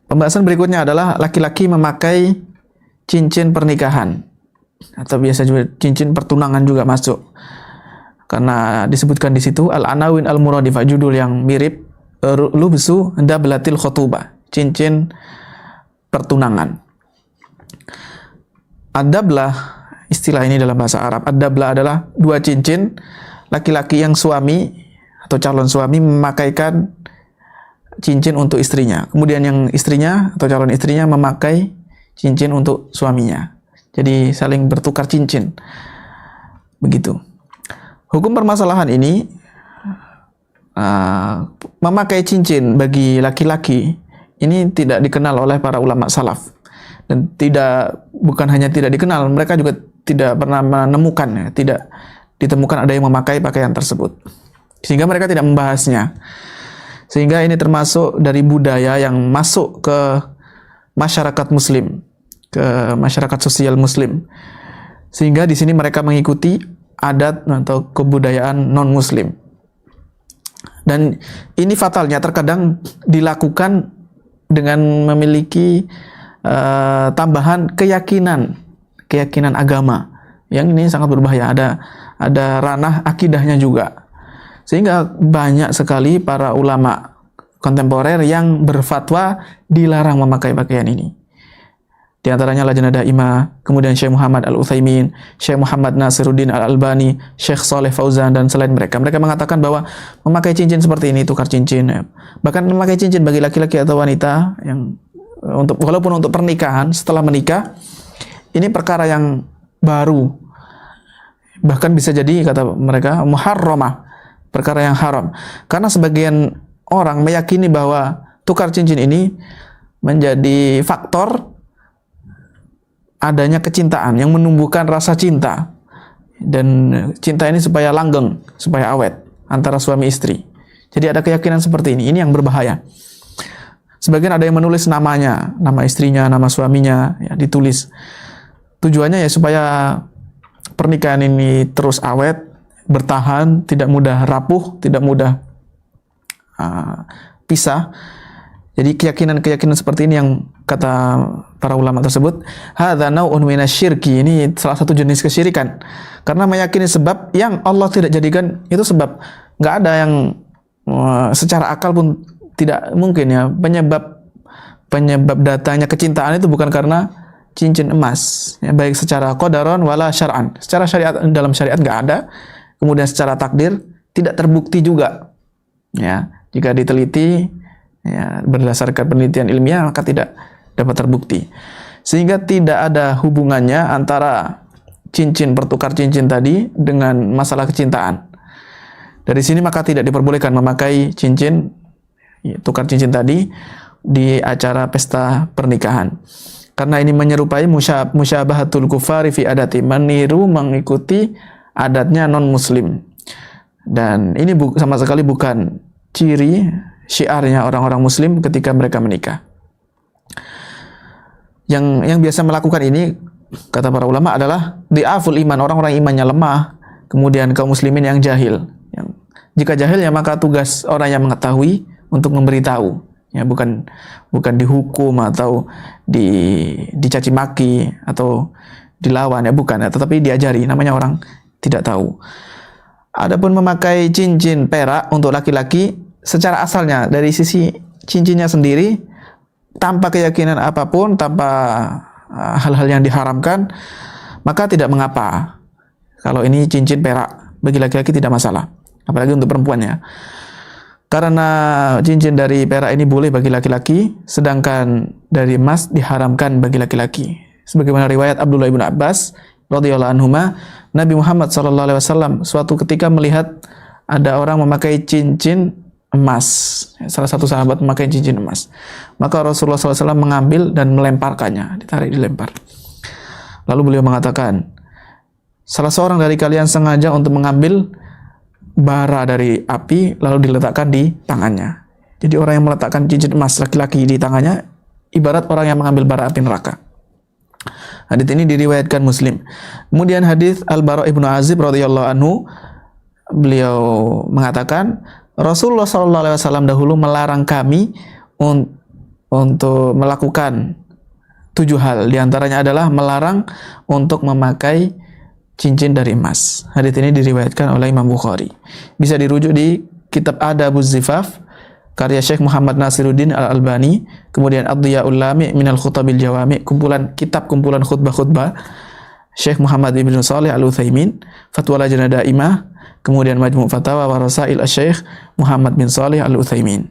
Pembahasan berikutnya adalah laki-laki memakai cincin pernikahan atau biasa juga cincin pertunangan juga masuk. Karena disebutkan di situ al-anawin al-muradifah, judul yang mirip, lubsu dablatil khutubah, cincin pertunangan. Ad-dablah, istilah ini dalam bahasa Arab. Ad-dablah adalah dua cincin, laki-laki yang suami atau calon suami memakaikan cincin untuk istrinya. Kemudian yang istrinya atau calon istrinya memakai cincin untuk suaminya. Jadi saling bertukar cincin. Begitu. Hukum permasalahan ini, memakai cincin bagi laki-laki ini tidak dikenal oleh para ulama salaf, dan bukan hanya tidak dikenal, mereka juga tidak pernah menemukan, tidak ditemukan ada yang memakai pakaian tersebut, sehingga mereka tidak membahasnya. Sehingga ini termasuk dari budaya yang masuk ke masyarakat muslim, ke masyarakat sosial muslim, sehingga di sini mereka mengikuti adat atau kebudayaan non-muslim. Dan ini fatalnya terkadang dilakukan dengan memiliki tambahan keyakinan agama, yang ini sangat berbahaya. Ada ranah akidahnya juga, sehingga banyak sekali para ulama kontemporer yang berfatwa dilarang memakai pakaian ini. Di antaranya Lajnah Daimah, kemudian Syekh Muhammad Al-Utsaimin, Syekh Muhammad Nasiruddin Al-Albani, Syekh Saleh Fauzan, dan selain mereka. Mereka mengatakan bahwa memakai cincin seperti ini, tukar cincin, bahkan memakai cincin bagi laki-laki atau wanita yang walaupun untuk pernikahan, setelah menikah, ini perkara yang baru. Bahkan bisa jadi, kata mereka, muharramah, perkara yang haram. Karena sebagian orang meyakini bahwa tukar cincin ini menjadi faktor adanya kecintaan yang menumbuhkan rasa cinta, dan cinta ini supaya langgeng, supaya awet antara suami istri. Jadi ada keyakinan seperti ini yang berbahaya. Sebagian ada yang menulis namanya, nama istrinya, nama suaminya, ya, ditulis. Tujuannya ya supaya pernikahan ini terus awet, bertahan, tidak mudah rapuh, tidak mudah pisah. Jadi keyakinan seperti ini yang kata para ulama tersebut, hadza nau'un minasyirki, ini salah satu jenis kesyirikan. Karena meyakini sebab yang Allah tidak jadikan itu sebab. Nggak ada yang secara akal pun tidak mungkin ya penyebab datangnya kecintaan itu bukan karena cincin emas, ya, baik secara qadaron wala syar'an. Secara syariat, dalam syariat nggak ada. Kemudian secara takdir tidak terbukti juga. Ya, jika diteliti, ya, berdasarkan penelitian ilmiah, maka tidak dapat terbukti. Sehingga tidak ada hubungannya antara cincin, bertukar cincin tadi dengan masalah kecintaan. Dari sini maka tidak diperbolehkan memakai cincin, ya, tukar cincin tadi di acara pesta pernikahan. Karena ini menyerupai musyabahatul kufari fi adati, meniru mengikuti adatnya non-muslim. Dan ini sama sekali bukan ciri syiarnya orang-orang muslim ketika mereka menikah. Yang biasa melakukan ini, kata para ulama, adalah di'aful iman, orang-orang imannya lemah, kemudian kaum muslimin yang jahil. Jika jahil, ya maka tugas orang yang mengetahui untuk memberitahu, ya, bukan dihukum atau dicaci maki atau dilawan, ya bukan, ya, tetapi diajari, namanya orang tidak tahu. Adapun memakai cincin perak untuk laki-laki secara asalnya dari sisi cincinnya sendiri, tanpa keyakinan apapun, tanpa hal-hal yang diharamkan, maka tidak mengapa. Kalau ini cincin perak bagi laki-laki tidak masalah, apalagi untuk perempuannya. Karena cincin dari perak ini boleh bagi laki-laki, sedangkan dari emas diharamkan bagi laki-laki. Sebagaimana riwayat Abdullah bin Abbas radhiyallahu anhuma, Nabi Muhammad SAW suatu ketika melihat ada orang memakai cincin emas, salah satu sahabat memakai cincin emas. Maka Rasulullah SAW mengambil dan melemparkannya, ditarik, dilempar. Lalu beliau mengatakan, salah seorang dari kalian sengaja untuk mengambil bara dari api lalu diletakkan di tangannya. Jadi orang yang meletakkan cincin emas laki-laki di tangannya ibarat orang yang mengambil bara api neraka. Hadits ini diriwayatkan Muslim. Kemudian hadits Al-Bara' ibnu Azib radhiyallahu anhu, beliau mengatakan Rasulullah SAW dahulu melarang kami untuk melakukan 7 hal. Di antaranya adalah melarang untuk memakai cincin dari emas. Hadits ini diriwayatkan oleh Imam Bukhari. Bisa dirujuk di kitab Adabuz Zifaf karya Syekh Muhammad Nasiruddin Al-Albani, kemudian Ad-Dhiya'ul Lami' minal Khutabil Jawami', kumpulan khutbah-khutbah Syekh Muhammad Ibn Shalih Al-Utsaimin, Fatwa Lajnah Daimah, kemudian Majmu' Fatawa wa Rasail Syekh Muhammad bin Shalih Al-Utsaimin.